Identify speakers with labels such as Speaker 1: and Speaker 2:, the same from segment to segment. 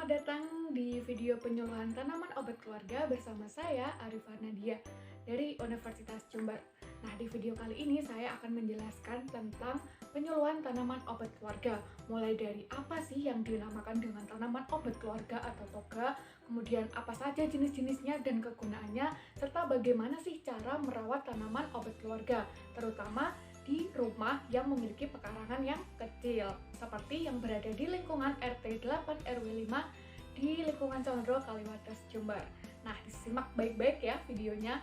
Speaker 1: Selamat datang di video penyuluhan tanaman obat keluarga bersama saya Arifah Nadia dari Universitas Jember. Nah, di video kali ini saya akan menjelaskan tentang penyuluhan tanaman obat keluarga. Mulai dari apa sih yang dinamakan dengan tanaman obat keluarga atau toga, kemudian apa saja jenis-jenisnya dan kegunaannya, serta bagaimana sih cara merawat tanaman obat keluarga, terutama di rumah yang memiliki pekarangan yang kecil seperti yang berada di lingkungan RT 8 RW 5 di lingkungan Condro Kaliwates Jember. Nah, disimak baik-baik ya videonya.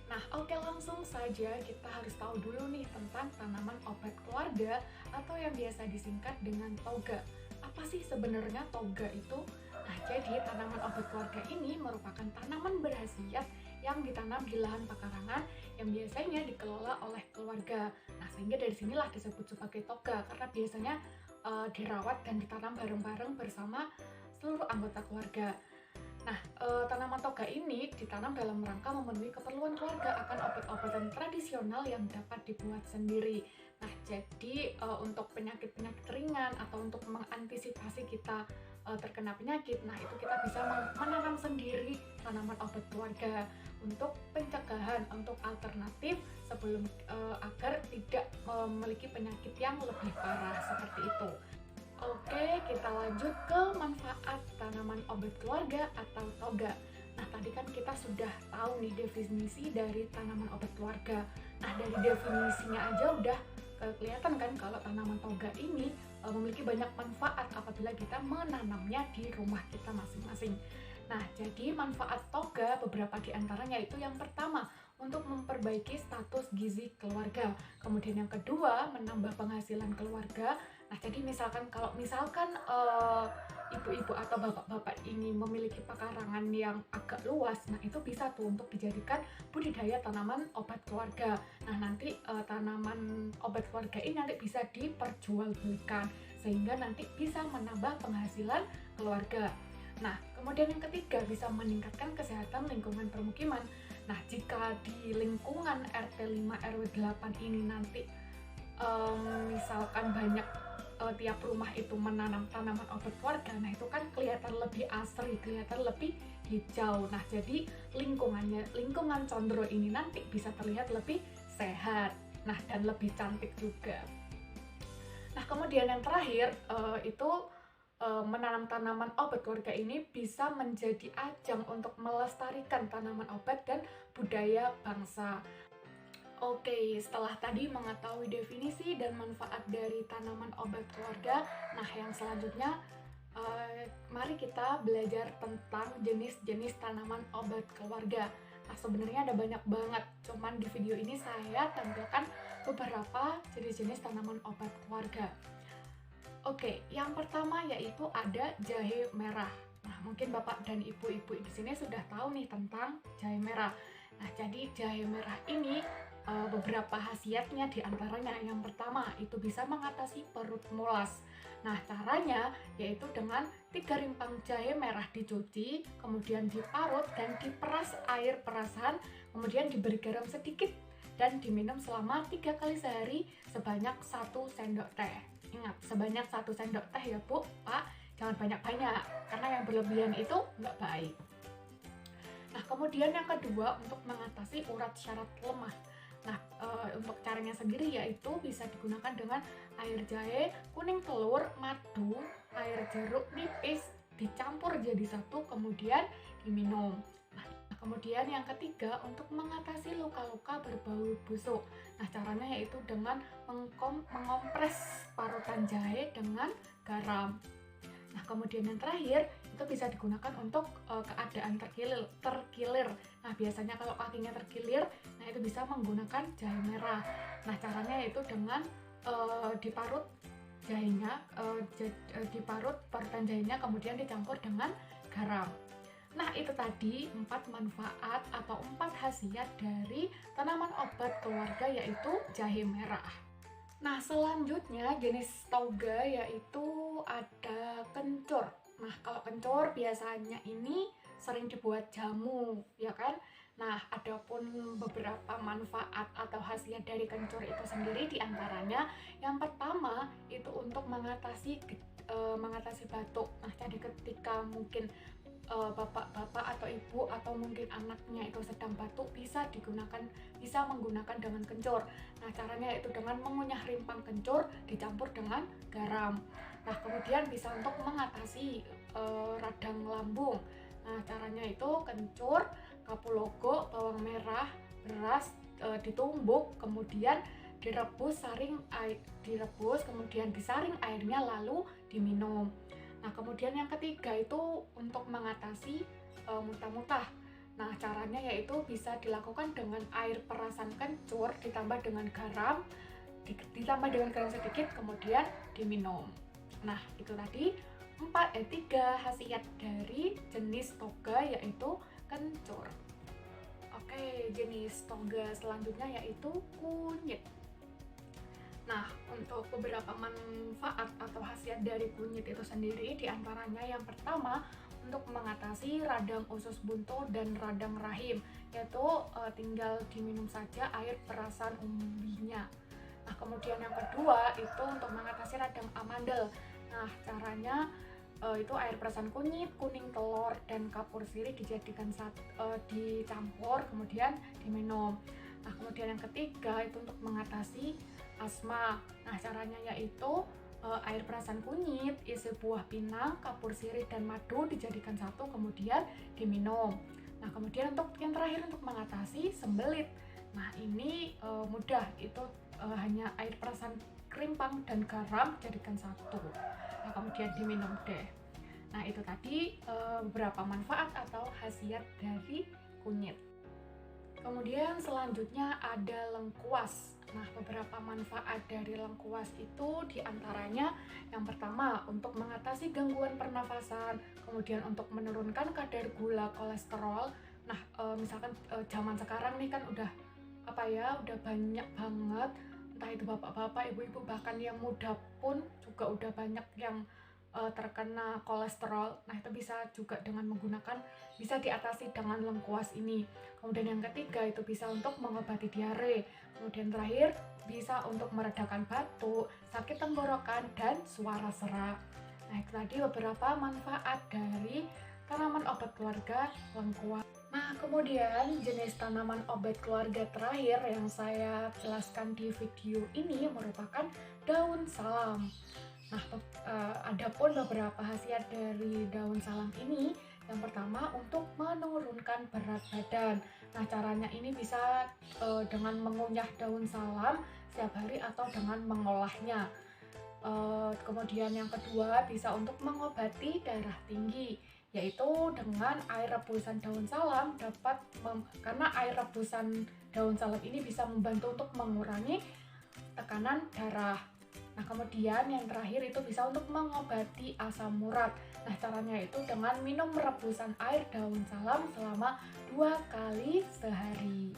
Speaker 1: Nah, oke, langsung saja kita harus tahu dulu nih tentang tanaman obat keluarga atau yang biasa disingkat dengan toga. Apa sih sebenarnya toga itu? Nah, jadi tanaman obat keluarga ini merupakan tanaman berhasiat yang ditanam di lahan pekarangan yang biasanya dikelola oleh keluarga. Nah, sehingga dari sinilah disebut sebagai toga karena biasanya dirawat dan ditanam bareng-bareng bersama seluruh anggota keluarga. Nah, tanaman toga ini ditanam dalam rangka memenuhi keperluan keluarga akan obat-obatan tradisional yang dapat dibuat sendiri. Nah, jadi untuk penyakit-penyakit ringan atau untuk mengantisipasi kita terkena penyakit, nah itu kita bisa menanam sendiri tanaman obat keluarga untuk pencegahan, untuk alternatif sebelum agar tidak memiliki penyakit yang lebih parah seperti itu. Oke, kita lanjut ke manfaat tanaman obat keluarga atau toga. Nah, tadi kan kita sudah tahu nih definisi dari tanaman obat keluarga. Nah, dari definisinya aja udah kelihatan kan kalau tanaman toga ini memiliki banyak manfaat apabila kita menanamnya di rumah kita masing-masing. Nah, jadi manfaat toga beberapa di antaranya itu yang pertama, untuk memperbaiki status gizi keluarga. Kemudian yang kedua, menambah penghasilan keluarga. Nah, jadi kalau misalkan ibu-ibu atau bapak-bapak ini memiliki pekarangan yang agak luas, nah itu bisa tuh untuk dijadikan budidaya tanaman obat keluarga. Nah, nanti tanaman obat keluarga ini nanti bisa diperjualbelikan sehingga nanti bisa menambah penghasilan keluarga. Nah, kemudian yang ketiga, bisa meningkatkan kesehatan lingkungan permukiman. Nah, jika di lingkungan RT 5 RW 8 ini nanti misalkan banyak tiap rumah itu menanam tanaman obat keluarga, nah itu kan kelihatan lebih asri, kelihatan lebih hijau. Nah, jadi lingkungan Condro ini nanti bisa terlihat lebih sehat, nah dan lebih cantik juga. Nah, kemudian yang terakhir itu menanam tanaman obat keluarga ini bisa menjadi ajang untuk melestarikan tanaman obat dan budaya bangsa. Oke, setelah tadi mengetahui definisi dan manfaat dari tanaman obat keluarga, nah yang selanjutnya mari kita belajar tentang jenis-jenis tanaman obat keluarga. Nah, sebenarnya ada banyak banget, cuman di video ini saya tampilkan beberapa jenis-jenis tanaman obat keluarga. Oke, yang pertama yaitu ada jahe merah. Nah, mungkin Bapak dan Ibu-ibu di sini sudah tahu nih tentang jahe merah. Nah, jadi jahe merah ini beberapa khasiatnya diantaranya yang pertama itu bisa mengatasi perut mulas. Nah, caranya yaitu dengan 3 rimpang jahe merah dicuci, kemudian diparut dan diperas air perasan, kemudian diberi garam sedikit dan diminum selama 3 kali sehari sebanyak 1 sendok teh. Ingat, sebanyak 1 sendok teh ya Bu, Pak, jangan banyak-banyak karena yang berlebihan itu nggak baik. Nah, kemudian yang kedua untuk mengatasi urat syaraf lemah. Nah, untuk caranya sendiri yaitu bisa digunakan dengan air jahe, kuning telur, madu, air jeruk nipis, dicampur jadi satu kemudian diminum. Nah, kemudian yang ketiga untuk mengatasi luka-luka berbau busuk. Nah, caranya yaitu dengan mengompres parutan jahe dengan garam. Nah, kemudian yang terakhir itu bisa digunakan untuk keadaan terkilir. Nah, biasanya kalau kakinya terkilir, nah itu bisa menggunakan jahe merah. Nah, caranya yaitu dengan diparut jahenya, diparut parutan jahenya kemudian dicampur dengan garam. Nah, itu tadi 4 manfaat atau 4 khasiat dari tanaman obat keluarga yaitu jahe merah. Nah, selanjutnya jenis toga yaitu ada kencur. Nah, kalau kencur biasanya ini sering dibuat jamu, ya kan? Nah, adapun beberapa manfaat atau khasiat dari kencur itu sendiri diantaranya yang pertama itu untuk mengatasi batuk. Nah, jadi ketika mungkin bapak-bapak atau ibu atau mungkin anaknya itu sedang batuk bisa menggunakan dengan kencur. Nah, caranya itu dengan mengunyah rimpang kencur dicampur dengan garam. Nah, kemudian bisa untuk mengatasi radang lambung. Nah, caranya itu kencur, kapulaga, bawang merah, beras ditumbuk, kemudian direbus, kemudian disaring airnya lalu diminum. Nah, kemudian yang ketiga itu untuk mengatasi muntah-muntah. Nah, caranya yaitu bisa dilakukan dengan air perasan kencur ditambah dengan garam sedikit, kemudian diminum. Nah, itu tadi 3 khasiat dari jenis toga yaitu kencur. Oke, jenis toga selanjutnya yaitu kunyit. Nah, untuk beberapa manfaat atau khasiat dari kunyit itu sendiri diantaranya yang pertama untuk mengatasi radang usus buntu dan radang rahim, yaitu tinggal diminum saja air perasan umbinya. Nah, kemudian yang kedua itu untuk mengatasi radang amandel. Nah, caranya itu air perasan kunyit, kuning telur, dan kapur sirih dicampur kemudian diminum. Nah, kemudian yang ketiga itu untuk mengatasi asma. Nah, caranya yaitu air perasan kunyit, isi buah pinang, kapur sirih, dan madu dijadikan satu kemudian diminum. Nah, kemudian untuk yang terakhir untuk mengatasi sembelit. Nah, ini mudah, itu hanya air perasan rimpang dan garam jadikan satu. Nah, kemudian diminum deh. Nah, itu tadi beberapa manfaat atau khasiat dari kunyit. Kemudian selanjutnya ada lengkuas. Nah, beberapa manfaat dari lengkuas itu diantaranya yang pertama untuk mengatasi gangguan pernafasan, kemudian untuk menurunkan kadar gula kolesterol. Nah, misalkan zaman sekarang nih kan udah banyak banget, entah itu bapak-bapak, ibu-ibu, bahkan yang muda pun juga udah banyak yang terkena kolesterol. Nah, itu bisa diatasi dengan lengkuas ini. Kemudian yang ketiga itu bisa untuk mengobati diare. Kemudian terakhir bisa untuk meredakan batuk, sakit tenggorokan, dan suara serak. Nah, itu tadi beberapa manfaat dari tanaman obat keluarga lengkuas. Nah, kemudian jenis tanaman obat keluarga terakhir yang saya jelaskan di video ini merupakan daun salam. Nah, adapun beberapa khasiat dari daun salam ini, yang pertama untuk menurunkan berat badan. Nah, caranya ini bisa dengan mengunyah daun salam setiap hari atau dengan mengolahnya. Kemudian yang kedua bisa untuk mengobati darah tinggi, yaitu dengan air rebusan daun salam karena air rebusan daun salam ini bisa membantu untuk mengurangi tekanan darah. Nah, kemudian yang terakhir itu bisa untuk mengobati asam urat. Nah, caranya itu dengan minum rebusan air daun salam selama 2 kali sehari.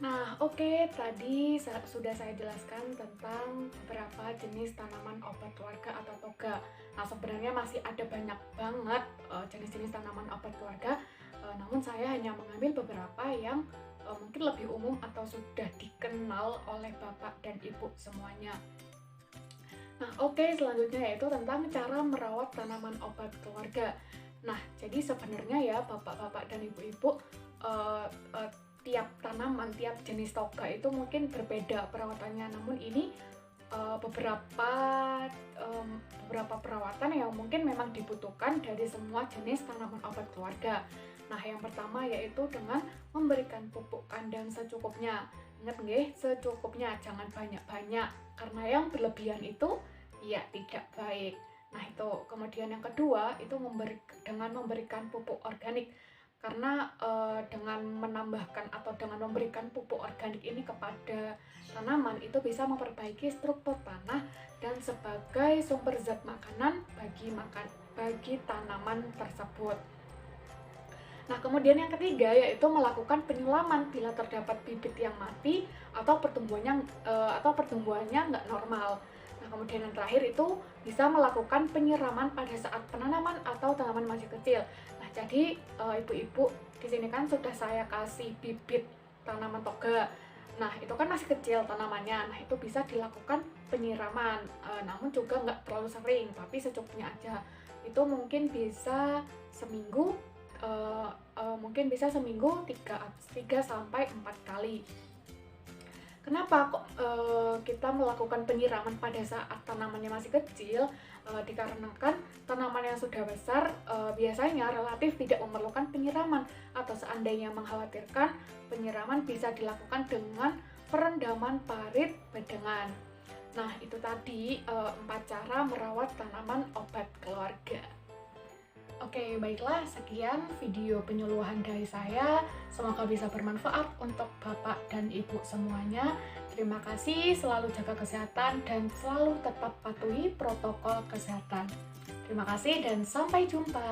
Speaker 1: Nah, oke, tadi sudah saya jelaskan tentang beberapa jenis tanaman obat keluarga atau toga. Nah, sebenarnya masih ada banyak banget jenis-jenis tanaman obat keluarga, namun saya hanya mengambil beberapa yang mungkin lebih umum atau sudah dikenal oleh bapak dan ibu semuanya. Nah, oke, selanjutnya yaitu tentang cara merawat tanaman obat keluarga. Nah, jadi sebenarnya ya bapak-bapak dan ibu-ibu, tiap tanaman, tiap jenis toga itu mungkin berbeda perawatannya. Namun ini beberapa perawatan yang mungkin memang dibutuhkan dari semua jenis tanaman obat keluarga. Nah, yang pertama yaitu dengan memberikan pupuk kandang secukupnya. Ingat nggih, secukupnya, jangan banyak-banyak, karena yang berlebihan itu ya tidak baik. Nah, itu. Kemudian yang kedua itu dengan memberikan pupuk organik, karena dengan menambahkan atau dengan memberikan pupuk organik ini kepada tanaman itu bisa memperbaiki struktur tanah dan sebagai sumber zat makanan bagi tanaman tersebut. Nah, kemudian yang ketiga yaitu melakukan penyulaman bila terdapat bibit yang mati atau pertumbuhannya nggak normal. Nah, kemudian yang terakhir itu bisa melakukan penyiraman pada saat penanaman atau tanaman masih kecil. Nah, jadi ibu-ibu di sini kan sudah saya kasih bibit tanaman toga. Nah, itu kan masih kecil tanamannya. Nah, itu bisa dilakukan penyiraman. Namun juga nggak terlalu sering, tapi secukupnya aja. Itu mungkin bisa seminggu, mungkin bisa seminggu 3 sampai 4 kali. Kenapa kok kita melakukan penyiraman pada saat tanamannya masih kecil? Dikarenakan tanaman yang sudah besar biasanya relatif tidak memerlukan penyiraman, atau seandainya mengkhawatirkan, penyiraman bisa dilakukan dengan perendaman parit bedengan. Nah, itu tadi 4 cara merawat tanaman obat keluarga. Oke, baiklah, sekian video penyuluhan dari saya. Semoga bisa bermanfaat untuk Bapak dan Ibu semuanya. Terima kasih, selalu jaga kesehatan dan selalu tetap patuhi protokol kesehatan. Terima kasih dan sampai jumpa.